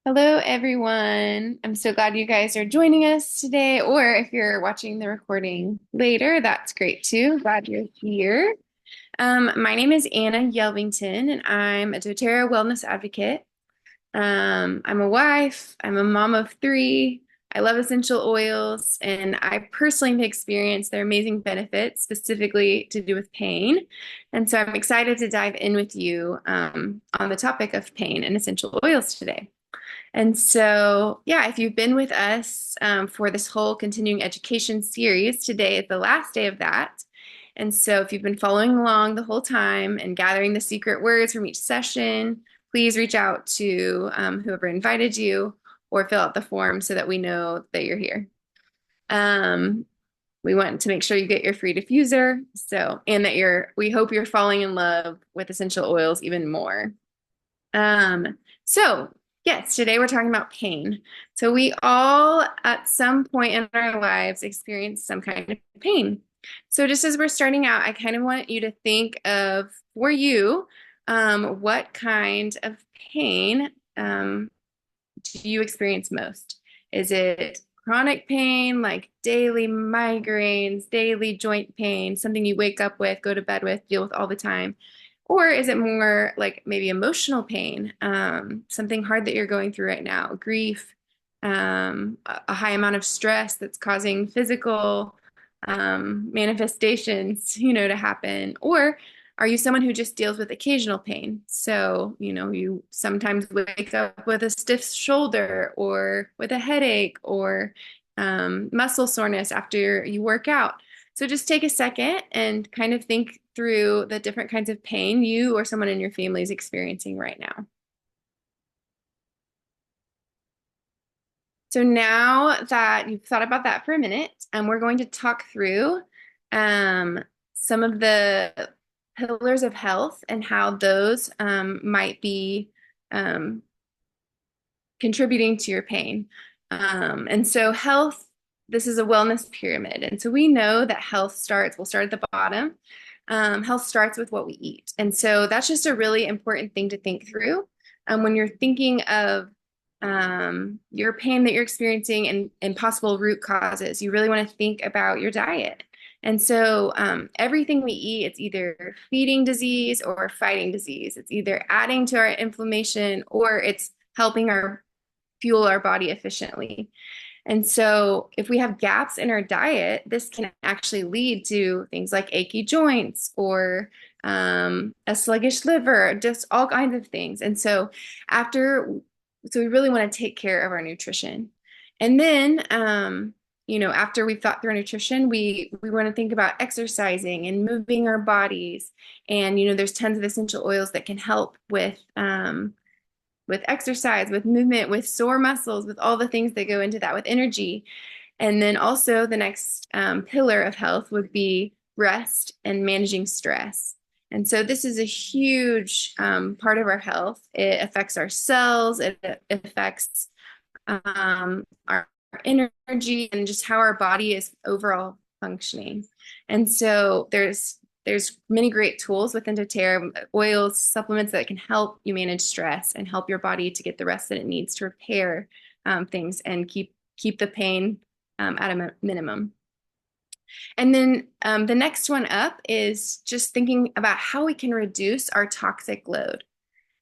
Hello, everyone. I'm so glad you guys are joining us today, or if you're watching the recording later, that's great too. Glad you're here. My name is Anna Yelvington, and I'm a doTERRA wellness advocate. I'm a wife, I'm a mom of three. I love essential oils, and I personally have experienced their amazing benefits, specifically to do with pain. And so I'm excited to dive in with you on the topic of pain and essential oils today. And so, yeah, if you've been with us for this whole continuing education series, today is the last day of that. And so, if you've been following along the whole time and gathering the secret words from each session, please reach out to whoever invited you or fill out the form so that we know that you're here. Um, we want to make sure you get your free diffuser, and that we hope you're falling in love with essential oils even more. So yes, today we're talking about pain. So we all, at some point in our lives, experience some kind of pain. So just as we're starting out, I kind of want you to think of, for you, what kind of pain do you experience most? Is it chronic pain, like daily migraines, daily joint pain, something you wake up with, go to bed with, deal with all the time? Or is it more like maybe emotional pain, something hard that you're going through right now, grief, a high amount of stress that's causing physical manifestations, to happen? Or are you someone who just deals with occasional pain? So, you sometimes wake up with a stiff shoulder or with a headache or muscle soreness after you work out. So just take a second and kind of think through the different kinds of pain you or someone in your family is experiencing right now. So now that you've thought about that for a minute, we're going to talk through um, some of the pillars of health and how those might be um, contributing to your pain. And so health, this is a wellness pyramid. And so we know that we'll start at the bottom. Health starts with what we eat. And so that's just a really important thing to think through when you're thinking of your pain that you're experiencing and possible root causes. You really want to think about your diet. And so everything we eat, it's either feeding disease or fighting disease. It's either adding to our inflammation or it's helping our fuel our body efficiently. And so, if we have gaps in our diet, this can actually lead to things like achy joints or a sluggish liver, just all kinds of things. And so, we really want to take care of our nutrition. And then, after we've thought through our nutrition, we want to think about exercising and moving our bodies. And there's tons of essential oils that can help with exercise, with movement, with sore muscles, with all the things that go into that, with energy. And then also the next pillar of health would be rest and managing stress. And so this is a huge part of our health. It affects our cells, it affects our energy and just how our body is overall functioning. And so there's many great tools within doTERRA, oils, supplements that can help you manage stress and help your body to get the rest that it needs to repair things and keep the pain at a minimum. And then the next one up is just thinking about how we can reduce our toxic load.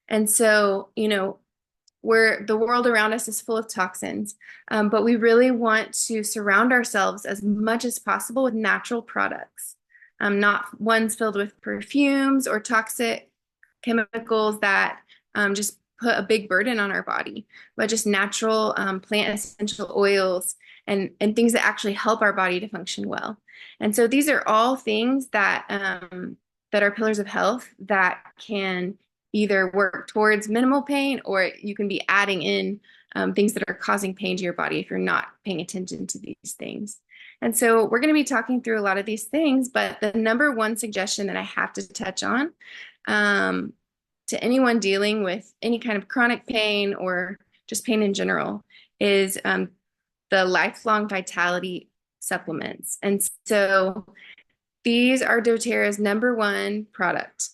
And so, the world around us is full of toxins, but we really want to surround ourselves as much as possible with natural products, not ones filled with perfumes or toxic chemicals that just put a big burden on our body, but just natural plant essential oils and things that actually help our body to function well. And so these are all things that are pillars of health that can either work towards minimal pain or you can be adding in things that are causing pain to your body if you're not paying attention to these things. And so we're going to be talking through a lot of these things, but the number one suggestion that I have to touch on to anyone dealing with any kind of chronic pain or just pain in general is the lifelong vitality supplements. And so these are doTERRA's number one product.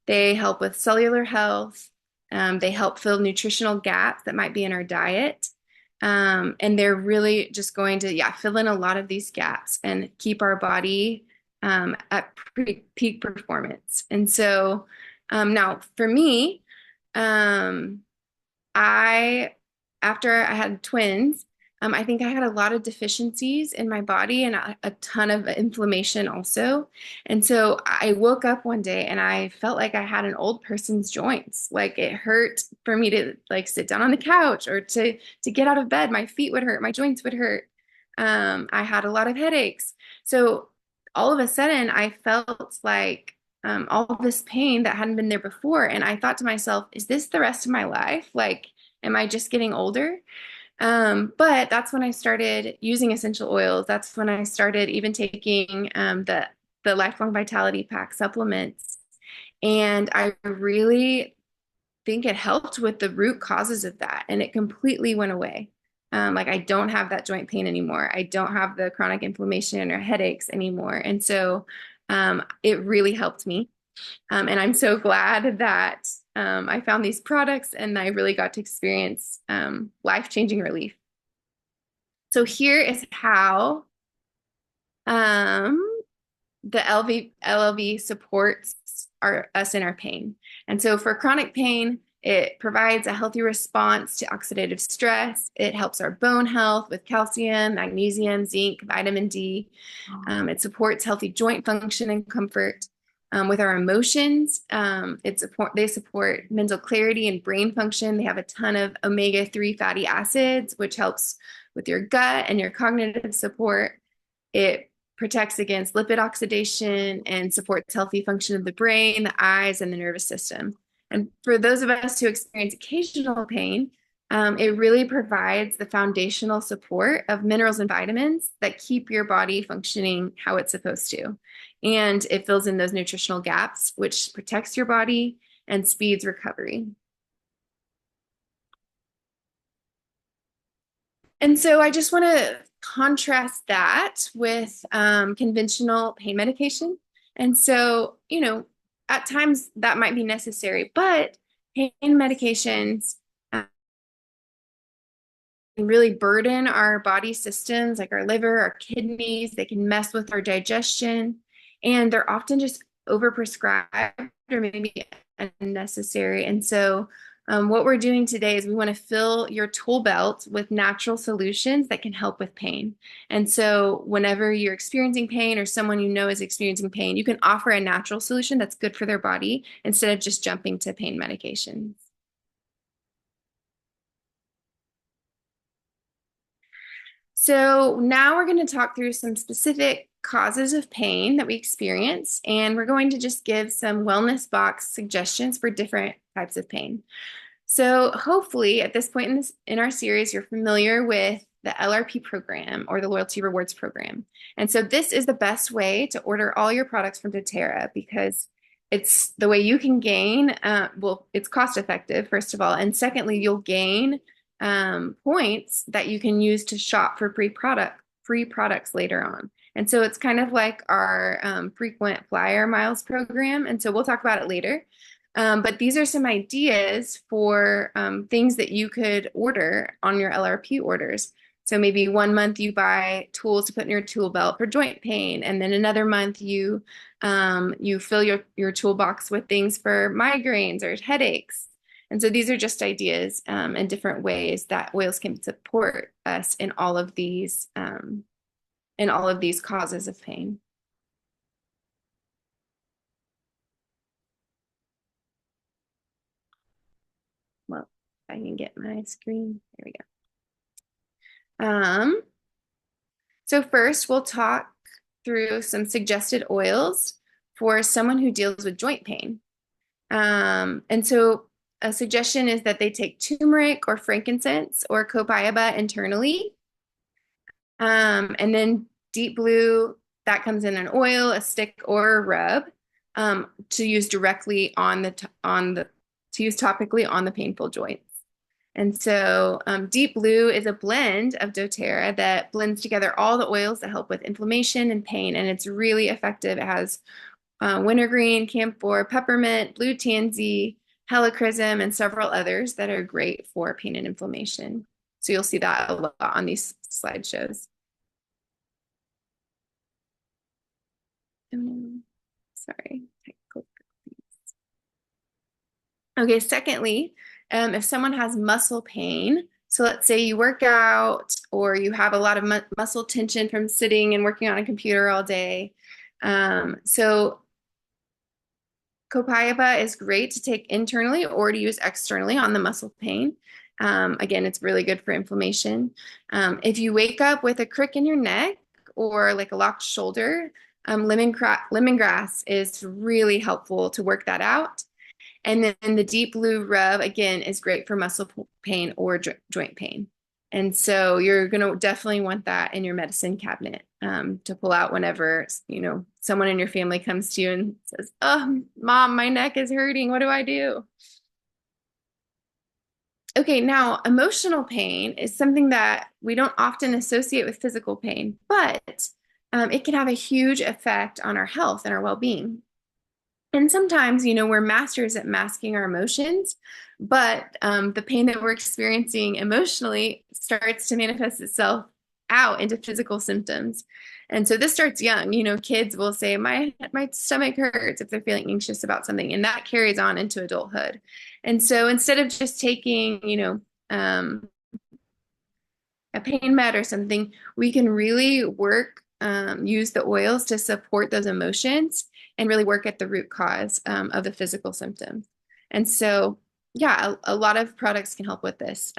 They help with cellular health, They help fill nutritional gaps that might be in our diet. And they're really just going to, yeah, fill in a lot of these gaps and keep our body at peak performance. And so now for me, um, I, after I had twins, I think I had a lot of deficiencies in my body and a ton of inflammation also. And so I woke up one day and I felt like I had an old person's joints. Like it hurt for me to like sit down on the couch or to get out of bed. My feet would hurt, my joints would hurt. I had a lot of headaches. So all of a sudden I felt like all this pain that hadn't been there before. And I thought to myself, is this the rest of my life? Like, am I just getting older? But that's when I started using essential oils. That's when I started even taking the Lifelong Vitality Pack supplements. And I really think it helped with the root causes of that. And it completely went away. Like I don't have that joint pain anymore. I don't have the chronic inflammation or headaches anymore. And so it really helped me. And I'm so glad that I found these products and I really got to experience life-changing relief. So here is how the LLV supports us in our pain. And so for chronic pain, it provides a healthy response to oxidative stress. It helps our bone health with calcium, magnesium, zinc, vitamin D. It supports healthy joint function and comfort. With our emotions, they support mental clarity and brain function. They have a ton of omega-3 fatty acids, which helps with your gut and your cognitive support. It protects against lipid oxidation and supports healthy function of the brain, the eyes, and the nervous system. And for those of us who experience occasional pain, it really provides the foundational support of minerals and vitamins that keep your body functioning how it's supposed to. And it fills in those nutritional gaps, which protects your body and speeds recovery. And so I just want to contrast that with conventional pain medication. And so, at times that might be necessary, but pain medications can really burden our body systems like our liver, our kidneys. They can mess with our digestion, and they're often just overprescribed or maybe unnecessary. And so what we're doing today is we want to fill your tool belt with natural solutions that can help with pain. And so whenever you're experiencing pain or someone you know is experiencing pain, you can offer a natural solution that's good for their body instead of just jumping to pain medications. So now we're going to talk through some specific causes of pain that we experience, and we're going to just give some wellness box suggestions for different types of pain. So hopefully at this point in our series, you're familiar with the LRP program or the Loyalty Rewards program. And so this is the best way to order all your products from doTERRA because it's the way you can gain, it's cost effective, first of all. And secondly, you'll gain points that you can use to shop for free products later on. And so it's kind of like our frequent flyer miles program. And so we'll talk about it later. But these are some ideas for things that you could order on your LRP orders. So maybe 1 month you buy tools to put in your tool belt for joint pain, and then another month you fill your toolbox with things for migraines or headaches. And so these are just ideas and different ways that oils can support us in all of these causes of pain. Well, if I can get my screen, there we go. So first we'll talk through some suggested oils for someone who deals with joint pain. And so a suggestion is that they take turmeric or frankincense or copaiba internally. And then deep blue, that comes in an oil, a stick, or a rub to use directly to use topically on the painful joints. And so deep blue is a blend of doTERRA that blends together all the oils that help with inflammation and pain, and it's really effective. It has wintergreen, camphor, peppermint, blue tansy, helichrysum, and several others that are great for pain and inflammation. So you'll see that a lot on these slideshows. Sorry. Okay, secondly, if someone has muscle pain, so let's say you work out or you have a lot of muscle tension from sitting and working on a computer all day. So Copaiba is great to take internally or to use externally on the muscle pain. Again, it's really good for inflammation. If you wake up with a crick in your neck or like a locked shoulder, lemongrass is really helpful to work that out. And then the deep blue rub, again, is great for muscle pain or joint pain. And so you're going to definitely want that in your medicine cabinet to pull out whenever, someone in your family comes to you and says, "Oh, mom, my neck is hurting. What do I do?" Okay, now emotional pain is something that we don't often associate with physical pain, but it can have a huge effect on our health and our well-being. And sometimes, we're masters at masking our emotions, but the pain that we're experiencing emotionally starts to manifest itself out into physical symptoms. And so this starts young. Kids will say, my stomach hurts if they're feeling anxious about something, and that carries on into adulthood. And so instead of just taking, a pain med or something, we can really use the oils to support those emotions and really work at the root cause of the physical symptoms. And so, yeah, a lot of products can help with this.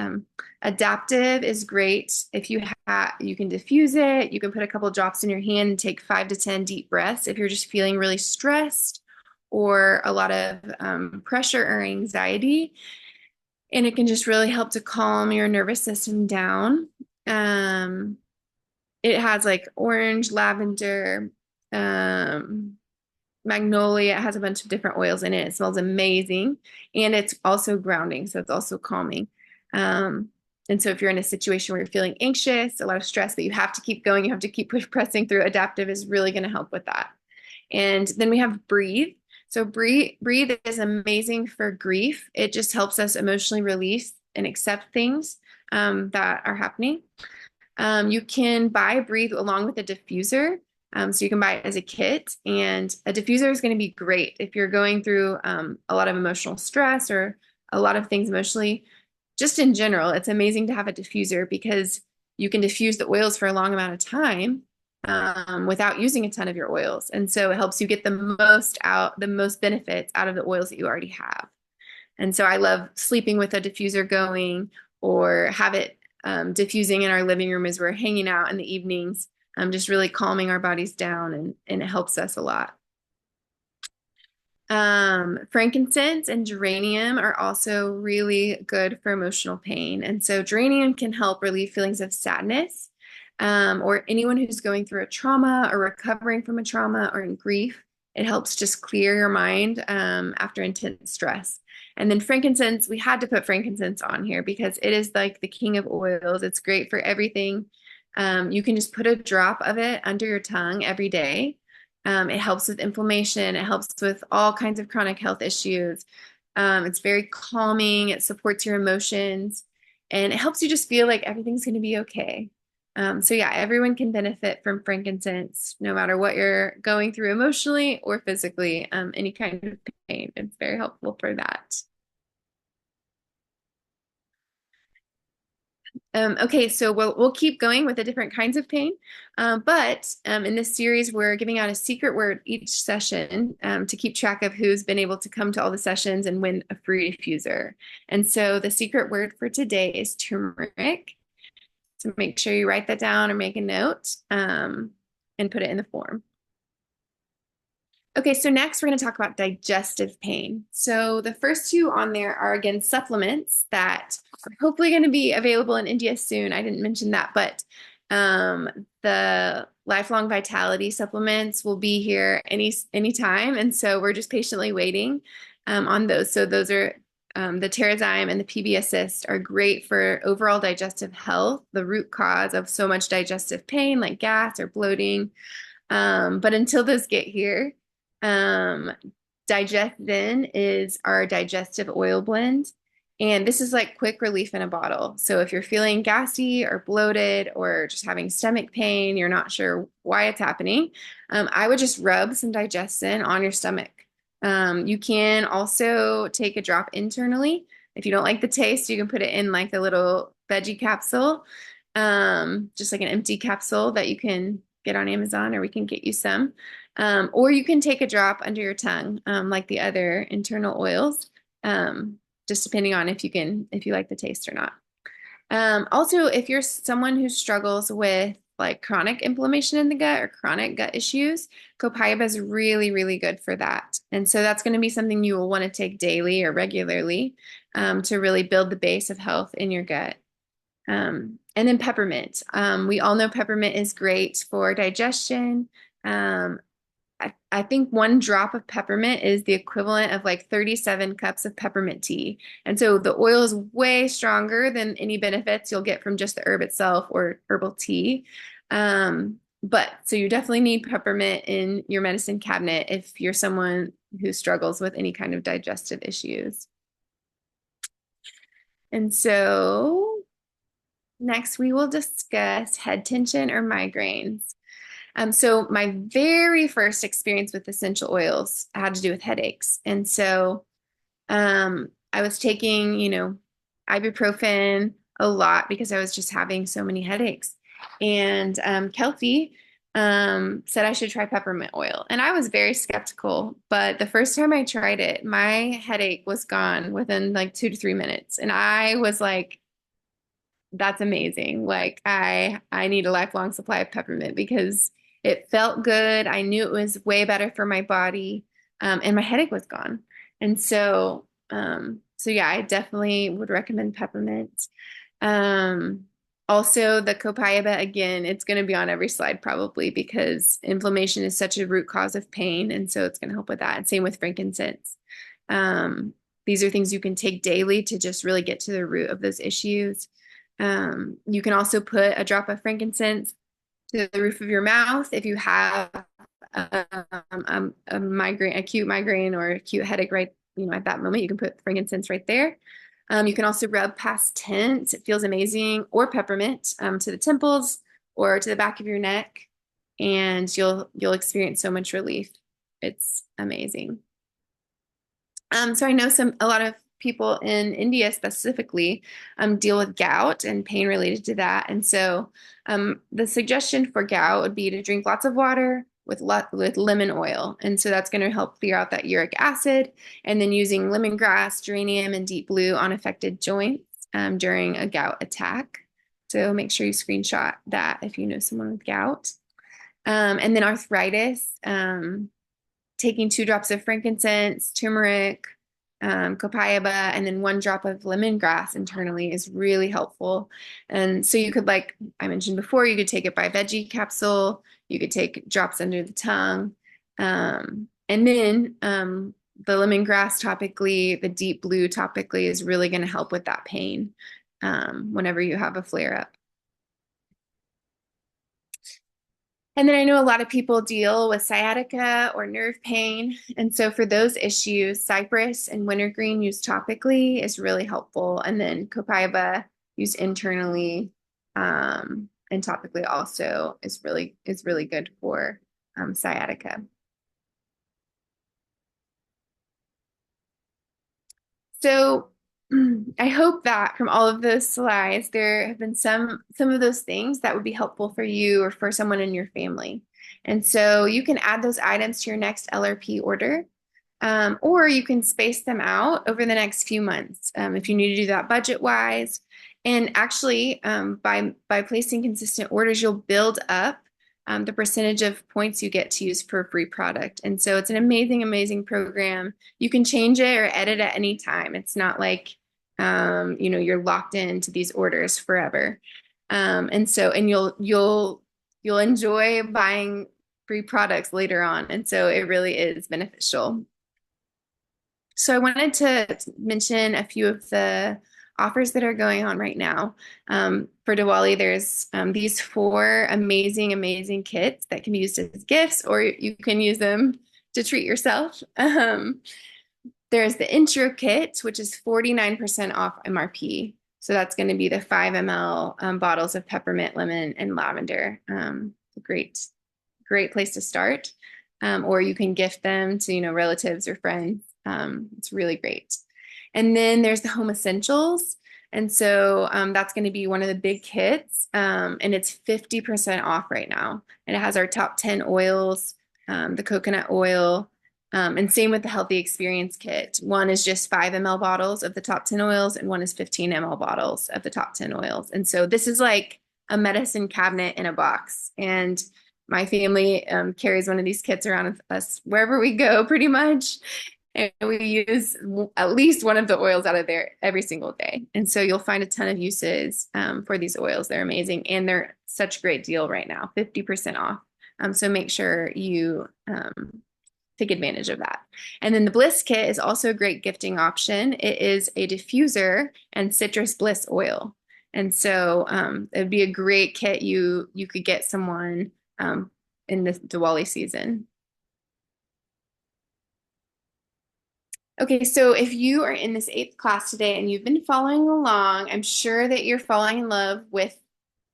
Adaptive is great. If you can diffuse it, you can put a couple drops in your hand and take 5 to 10 deep breaths if you're just feeling really stressed or a lot of pressure or anxiety. And it can just really help to calm your nervous system down. It has like orange, lavender, magnolia. It has a bunch of different oils in it. It smells amazing. And it's also grounding, so it's also calming. And so if you're in a situation where you're feeling anxious, a lot of stress, but you have to keep going, you have to keep pressing through, Adaptive is really going to help with that. And then we have Breathe. So breathe is amazing for grief. It just helps us emotionally release and accept things that are happening. You can buy Breathe along with a diffuser. So you can buy it as a kit, and a diffuser is going to be great if you're going through a lot of emotional stress or a lot of things emotionally. Just in general, it's amazing to have a diffuser because you can diffuse the oils for a long amount of time without using a ton of your oils. And so it helps you get the most benefits out of the oils that you already have. And so I love sleeping with a diffuser going or have it diffusing in our living room as we're hanging out in the evenings, just really calming our bodies down, and it helps us a lot. Frankincense and geranium are also really good for emotional pain. And so geranium can help relieve feelings of sadness, or anyone who's going through a trauma or recovering from a trauma or in grief. It helps just clear your mind after intense stress. And then frankincense, we had to put frankincense on here because it is like the king of oils. It's great for everything. You can just put a drop of it under your tongue every day. It helps with inflammation. It helps with all kinds of chronic health issues. It's very calming. It supports your emotions, and it helps you just feel like everything's going to be okay. So yeah, everyone can benefit from frankincense, no matter what you're going through emotionally or physically, any kind of pain. It's very helpful for that. Okay, so we'll keep going with the different kinds of pain, but in this series, we're giving out a secret word each session to keep track of who's been able to come to all the sessions and win a free diffuser. And so the secret word for today is turmeric. So make sure you write that down or make a note and put it in the form. Okay, so next we're going to talk about digestive pain. So the first two on there are, again, supplements that are hopefully going to be available in India soon. I didn't mention that, but the Lifelong Vitality supplements will be here anytime. And so we're just patiently waiting on those. So those are the Terrazyme and the PB Assist are great for overall digestive health, the root cause of so much digestive pain like gas or bloating. But until those get here, Digest is our digestive oil blend. And this is like quick relief in a bottle. So if you're feeling gassy or bloated or just having stomach pain, you're not sure why it's happening, I would just rub some Digestin on your stomach. You can also take a drop internally. If you don't like the taste, you can put it in like a little veggie capsule, just like an empty capsule that you can get on Amazon, or we can get you some. Or you can take a drop under your tongue, like the other internal oils, just depending on if you like the taste or not. Also, if you're someone who struggles with like chronic inflammation in the gut or chronic gut issues, copaiba is really, really good for that. And so that's going to be something you will want to take daily or regularly, to really build the base of health in your gut. And then peppermint. We all know peppermint is great for digestion. I think one drop of peppermint is the equivalent of like 37 cups of peppermint tea. And so the oil is way stronger than any benefits you'll get from just the herb itself or herbal tea. But so you definitely need peppermint in your medicine cabinet if you're someone who struggles with any kind of digestive issues. And so next we will discuss head tension or migraines. So my very first experience with essential oils had to do with headaches. And so I was taking, ibuprofen a lot because I was just having so many headaches. And Kelsey said I should try peppermint oil. And I was very skeptical, but the first time I tried it, my headache was gone within like 2 to 3 minutes. And I was like, that's amazing. Like I need a lifelong supply of peppermint because it felt good. I knew it was way better for my body, and my headache was gone. And so yeah, I definitely would recommend peppermint. Also the copaiba, again, it's going to be on every slide probably because inflammation is such a root cause of pain, and so it's going to help with that. And same with frankincense. These are things you can take daily to just really get to the root of those issues. You can also put a drop of frankincense to the roof of your mouth if you have a migraine, acute migraine or acute headache right, at that moment. You can put frankincense right there. You can also rub past tense. It feels amazing, or peppermint to the temples or to the back of your neck, and you'll experience so much relief. It's amazing. So I know a lot of people in India specifically deal with gout and pain related to that. And so the suggestion for gout would be to drink lots of water with lemon oil. And so that's going to help clear out that uric acid. And then using lemongrass, geranium, and deep blue on affected joints during a gout attack. So make sure you screenshot that if you know someone with gout. And then arthritis, taking 2 drops of frankincense, turmeric, copaiba, and then 1 drop of lemongrass internally is really helpful. And so you could, like I mentioned before, you could take it by veggie capsule. You could take drops under the tongue. And then the lemongrass topically, the deep blue topically is really going to help with that pain whenever you have a flare up. And then I know a lot of people deal with sciatica or nerve pain. And so for those issues, cypress and wintergreen used topically is really helpful. And then copaiba used internally and topically also is really good for sciatica. So I hope that from all of those slides, there have been some of those things that would be helpful for you or for someone in your family. And so you can add those items to your next LRP order, or you can space them out over the next few months if you need to do that budget-wise. And actually, by placing consistent orders, you'll build up the percentage of points you get to use per free product. And so it's an amazing, amazing program. You can change it or edit at any time. It's not like, you're locked into these orders forever. And you'll enjoy buying free products later on. And so it really is beneficial. So I wanted to mention a few of the offers that are going on right now. For Diwali, there's these 4 amazing, amazing kits that can be used as gifts, or you can use them to treat yourself. There's the intro kit, which is 49% off MRP. So that's going to be the 5 ml bottles of peppermint, lemon, and lavender. Great, great place to start. Or you can gift them to, relatives or friends. It's really great. And then there's the home essentials. And so that's going to be one of the big kits. And it's 50% off right now. And it has our top 10 oils, the coconut oil, and same with the Healthy Experience Kit. One is just 5 ml bottles of the top 10 oils, and one is 15 ml bottles of the top 10 oils. And so this is like a medicine cabinet in a box. And my family carries one of these kits around with us wherever we go, pretty much. And we use at least one of the oils out of there every single day. And so you'll find a ton of uses for these oils. They're amazing. And they're such a great deal right now, 50% off. So make sure you take advantage of that. And then the Bliss Kit is also a great gifting option. It is a diffuser and citrus bliss oil. And so it would be a great kit you could get someone in the Diwali season. Okay, so if you are in this 8th class today and you've been following along, I'm sure that you're falling in love with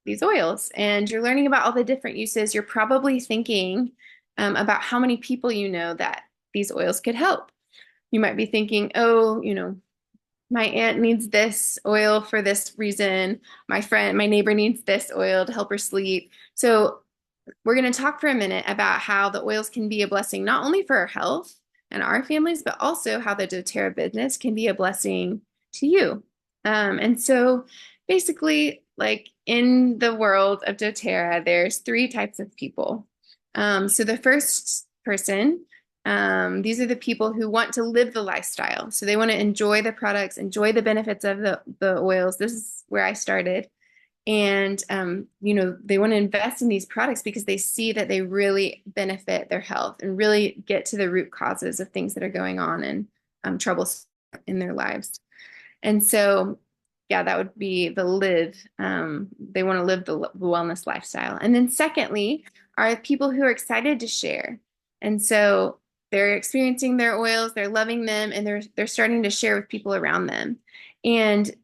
these oils and you're learning about all the different uses. You're probably thinking about how many people you know that these oils could help. You might be thinking, oh, my aunt needs this oil for this reason. My neighbor needs this oil to help her sleep. So we're going to talk for a minute about how the oils can be a blessing, not only for our health and our families, but also how the doTERRA business can be a blessing to you. And so basically, like in the world of doTERRA, there's 3 types of people. So the first person, these are the people who want to live the lifestyle. So they want to enjoy the products, enjoy the benefits of the oils. This is where I started. And, they want to invest in these products because they see that they really benefit their health and really get to the root causes of things that are going on and troubles in their lives. And so, yeah, that would be the live. They want to live the wellness lifestyle. And then secondly, are people who are excited to share. And so they're experiencing their oils, they're loving them, and they're starting to share with people around them. And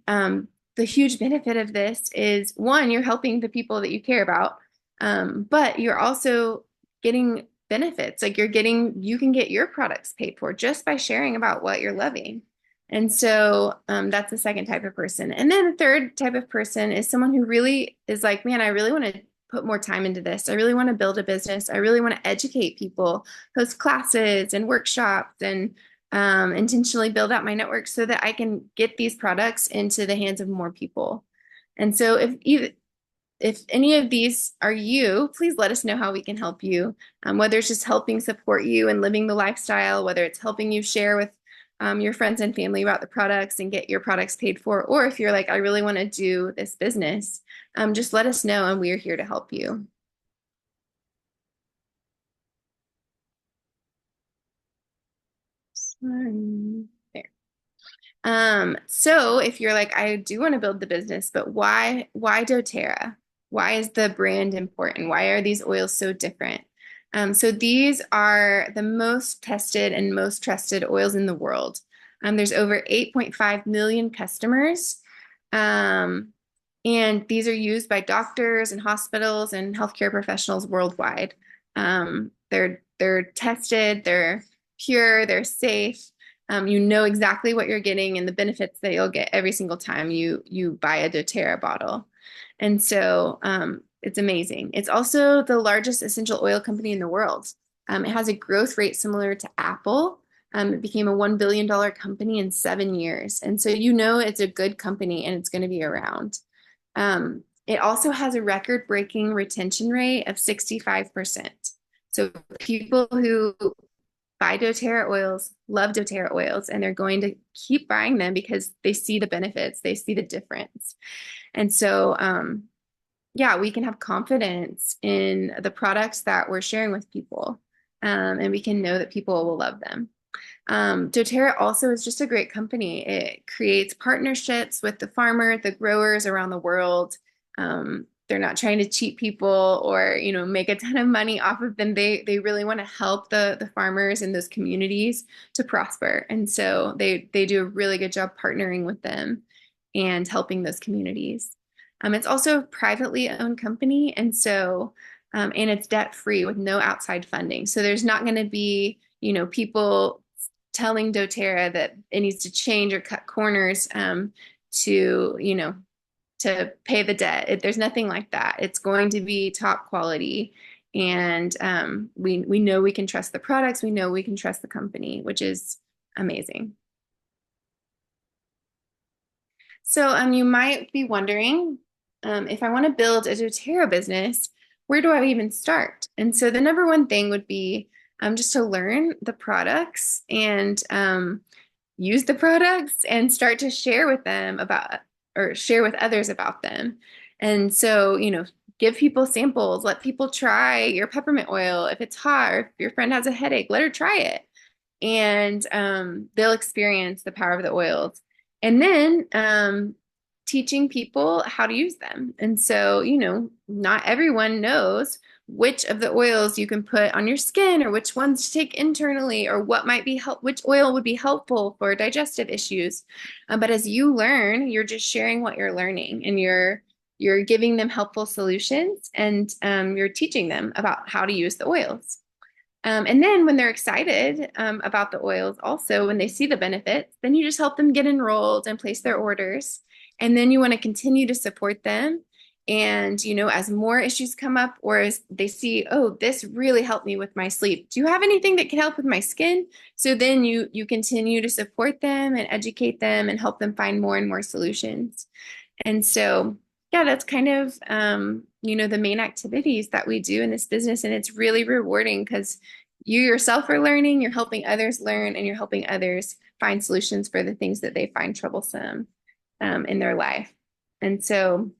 the huge benefit of this is, one, you're helping the people that you care about, but you're also getting benefits. Like you can get your products paid for just by sharing about what you're loving. And so that's the second type of person. And then the third type of person is someone who really is like, man, I really want to put more time into this. I really want to build a business. I really want to educate people, host classes and workshops, and intentionally build out my network so that I can get these products into the hands of more people. And so if any of these are you, please let us know how we can help you, whether it's just helping support you and living the lifestyle, whether it's helping you share with your friends and family about the products and get your products paid for, or if you're like, I really want to do this business, just let us know and we are here to help you. There. So if you're like, I do want to build the business, but why doTERRA? Why is the brand important? Why are these oils so different? So these are the most tested and most trusted oils in the world. There's over 8.5 million customers. And these are used by doctors and hospitals and healthcare professionals worldwide. They're tested, they're pure, they're safe. You know exactly what you're getting and the benefits that you'll get every single time you buy a doTERRA bottle. And so it's amazing. It's also the largest essential oil company in the world. It has a growth rate similar to Apple. It became a $1 billion company in 7 years. And so it's a good company and it's going to be around. It also has a record-breaking retention rate of 65%. So people who buy doTERRA oils love doTERRA oils, and they're going to keep buying them because they see the benefits, they see the difference. And so, we can have confidence in the products that we're sharing with people, and we can know that people will love them. doTERRA also is just a great company. It creates partnerships with the farmers, the growers around the world. they're not trying to cheat people or, make a ton of money off of them. They really want to help the farmers in those communities to prosper. And so they do a really good job partnering with them and helping those communities. It's also a privately owned company, and so and it's debt free with no outside funding. So there's not going to be, people telling doTERRA that it needs to change or cut corners to, to pay the debt. There's nothing like that. It's going to be top quality. And we know we can trust the products. We know we can trust the company, which is amazing. So you might be wondering, if I want to build a doTERRA business, where do I even start? And so the number one thing would be just to learn the products and use the products and start to share with them about or share with others about them. And so, give people samples, let people try your peppermint oil. If it's hot or if your friend has a headache, let her try it. And they'll experience the power of the oils. And then teaching people how to use them. And so, not everyone knows which of the oils you can put on your skin or which ones to take internally or what might be which oil would be helpful for digestive issues. But as you learn, you're just sharing what you're learning and you're giving them helpful solutions and you're teaching them about how to use the oils. And then when they're excited about the oils, also when they see the benefits, then you just help them get enrolled and place their orders. And then you want to continue to support them. And, as more issues come up or as they see, oh, this really helped me with my sleep. Do you have anything that can help with my skin? So then you continue to support them and educate them and help them find more and more solutions. And so, yeah, that's kind of, the main activities that we do in this business. And it's really rewarding because you yourself are learning, you're helping others learn, and you're helping others find solutions for the things that they find troublesome in their life. And so,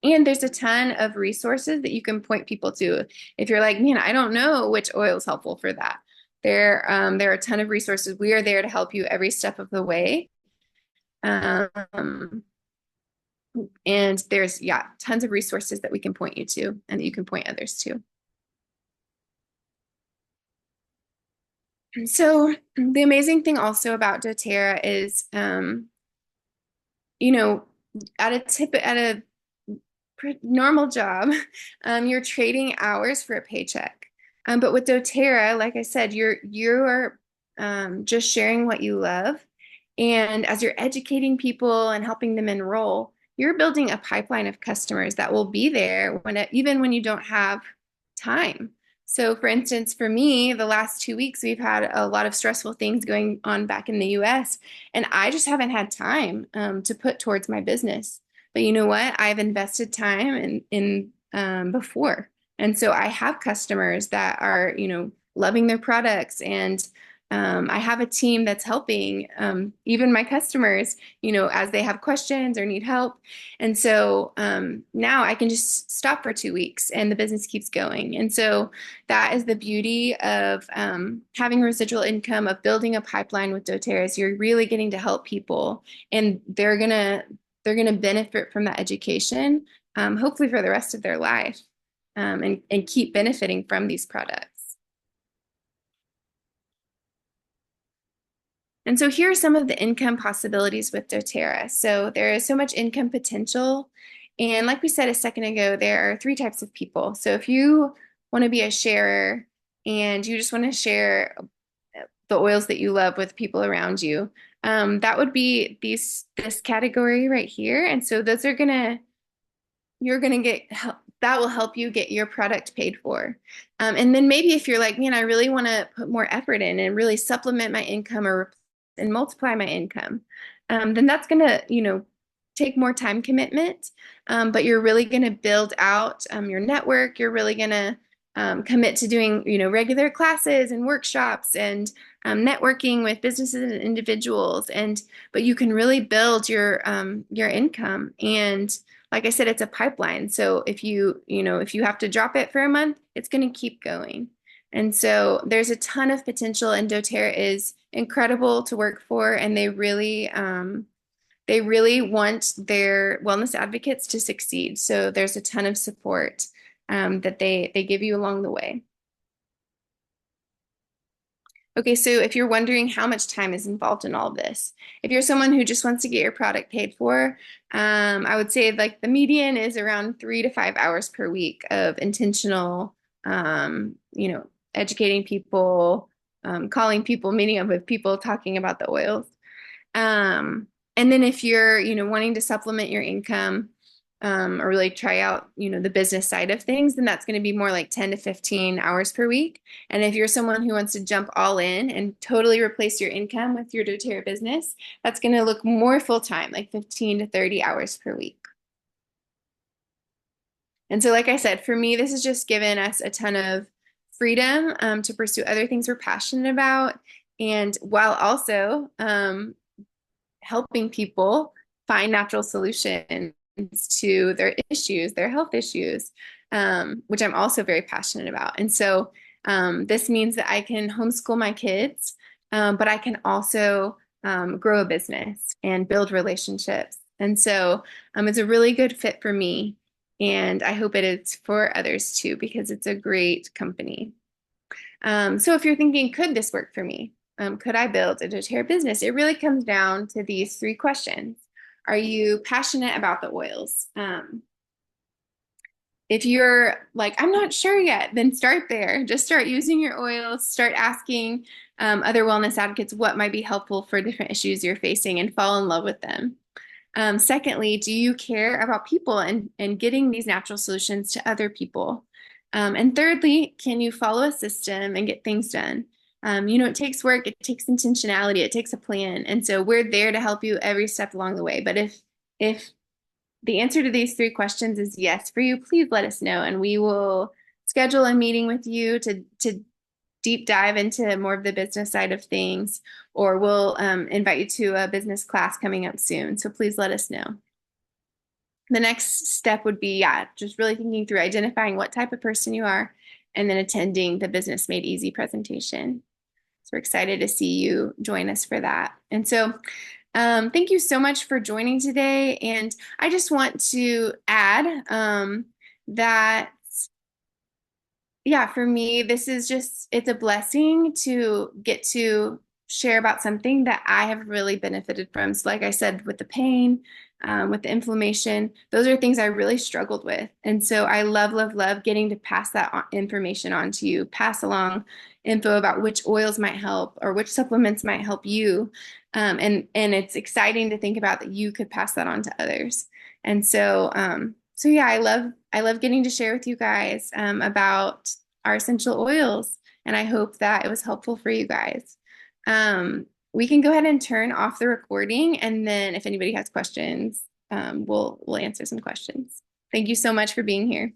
and there's a ton of resources that you can point people to. If you're like, man, I don't know which oil is helpful for that. There are a ton of resources. We are there to help you every step of the way. And there's, tons of resources that we can point you to and that you can point others to. And so the amazing thing also about doTERRA is, at a normal job, you're trading hours for a paycheck. But with doTERRA, like I said, you're just sharing what you love. And as you're educating people and helping them enroll, you're building a pipeline of customers that will be there even when you don't have time. So for instance, for me, the last 2 weeks, we've had a lot of stressful things going on back in the US, and I just haven't had time to put towards my business. But you know what? I've invested time in before. And so I have customers that are, loving their products and I have a team that's helping even my customers, as they have questions or need help. And so now I can just stop for 2 weeks and the business keeps going. And so that is the beauty of having residual income, of building a pipeline with doTERRA. Is you're really getting to help people, and they're gonna benefit from that education, hopefully for the rest of their life, and keep benefiting from these products. And so here are some of the income possibilities with doTERRA. So there is so much income potential. And like we said a second ago, there are 3 types of people. So if you want to be a sharer and you just want to share the oils that you love with people around you, that would be this category right here. And so those are you're gonna get help. That will help you get your product paid for. And then maybe if you're like, man, I really want to put more effort in and really supplement my income and multiply my income, then that's gonna, take more time commitment. But you're really gonna build out your network. You're really gonna commit to doing, regular classes and workshops and networking with businesses and individuals. But you can really build your income. And like I said, it's a pipeline. So if if you have to drop it for a month, it's going to keep going. And so there's a ton of potential, and doTERRA is incredible to work for, and they really they really want their wellness advocates to succeed. So there's a ton of support that they give you along the way. Okay, so if you're wondering how much time is involved in all of this, if you're someone who just wants to get your product paid for, I would say like the median is around 3 to 5 hours per week of intentional, educating people, calling people, meeting up with people, talking about the oils. Um, and then if you're, wanting to supplement your income, or really try out, the business side of things, then that's going to be more like 10 to 15 hours per week. And if you're someone who wants to jump all in and totally replace your income with your doTERRA business, that's going to look more full time, like 15 to 30 hours per week. And so, like I said, for me, this has just given us a ton of freedom to pursue other things we're passionate about. And while also helping people find natural solutions to their issues, their health issues, which I'm also very passionate about. And so this means that I can homeschool my kids, but I can also grow a business and build relationships. And so it's a really good fit for me. And I hope it is for others too, because it's a great company. So if you're thinking, could this work for me? Could I build a doTERRA business? It really comes down to these three questions. Are you passionate about the oils? If you're like, I'm not sure yet, then start there. Just start using your oils, start asking other wellness advocates what might be helpful for different issues you're facing and fall in love with them. Secondly, do you care about people and getting these natural solutions to other people? And thirdly, can you follow a system and get things done? It takes work, it takes intentionality, it takes a plan. And so we're there to help you every step along the way. But if the answer to these three questions is yes for you, please let us know and we will schedule a meeting with you to deep dive into more of the business side of things, or we'll invite you to a business class coming up soon. So please let us know. The next step would be, just really thinking through identifying what type of person you are and then attending the Business Made Easy presentation. So we're excited to see you join us for that. And so thank you so much for joining today. And I just want to add that for me, this is it's a blessing to get to share about something that I have really benefited from. So, like I said, with the pain, with the inflammation, those are things I really struggled with. And so I love, love, love getting to pass that information on to you, pass along info about which oils might help or which supplements might help you. And it's exciting to think about that you could pass that on to others. And so, I love getting to share with you guys about our essential oils, and I hope that it was helpful for you guys. We can go ahead and turn off the recording, and then if anybody has questions, we'll answer some questions. Thank you so much for being here.